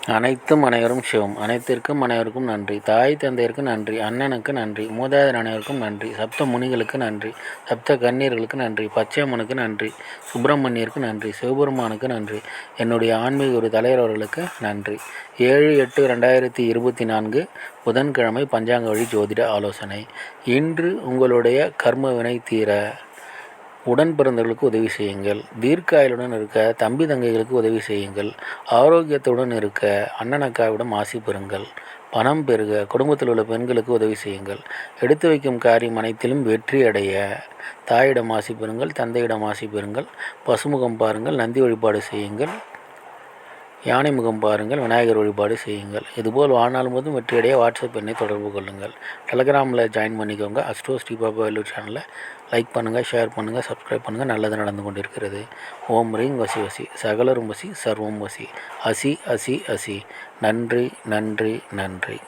அனைத்தும் அனைவரும் சிவம். அனைத்திற்கும் அனைவருக்கும் நன்றி. தாய் தந்தையருக்கு நன்றி. அண்ணனுக்கு நன்றி. மூதாதையர் அனைவருக்கும் நன்றி. சப்த முனிகளுக்கு நன்றி. சப்த கன்னியர்களுக்கு நன்றி. பச்சையம்மனுக்கு நன்றி. சுப்பிரமணியருக்கு நன்றி. சிவபெருமானுக்கு நன்றி. என்னுடைய ஆன்மீக ஒரு தலைவர் அவர்களுக்கு நன்றி. 7/8/2024 புதன்கிழமை பஞ்சாங்க வழி ஜோதிட ஆலோசனை. இன்று உங்களுடைய கர்ம வினை தீர உடன் பிறந்தவர்களுக்கு உதவி செய்யுங்கள். தீர்க்காயுடன் இருக்க தம்பி தங்கைகளுக்கு உதவி செய்யுங்கள். ஆரோக்கியத்துடன் இருக்க அண்ணன் அக்காவிடம் ஆசி பெறுங்கள். பணம் பெருக குடும்பத்தில் உள்ள பெண்களுக்கு உதவி செய்யுங்கள். எடுத்து வைக்கும் காரியம் அனைத்திலும் வெற்றி அடைய தாயிடம் ஆசி பெறுங்கள். தந்தையிடம் ஆசி பெறுங்கள். பசுமுகம் பாருங்கள். நந்தி வழிபாடு செய்யுங்கள். யானை முகம் பாருங்கள். விநாயகர் வழிபாடு செய்யுங்கள். இதுபோல் வாழ்நாள் போதும் வெற்றியடைய வாட்ஸ்அப் எண்ணை தொடர்பு கொள்ளுங்கள். டெலகிராமில் ஜாயின் பண்ணிக்கோங்க. அஸ்ட்ரோ ஸ்ரீ பாபா வேலூர் சேனலில் லைக் பண்ணுங்கள், ஷேர் பண்ணுங்கள், சப்ஸ்கிரைப் பண்ணுங்கள். நல்லது நடந்து கொண்டிருக்கிறது. ஓம் ரீங் வசி வசி சகலரும் வசி சர்வம் வசி. அசி அசி அசி. நன்றி நன்றி நன்றி.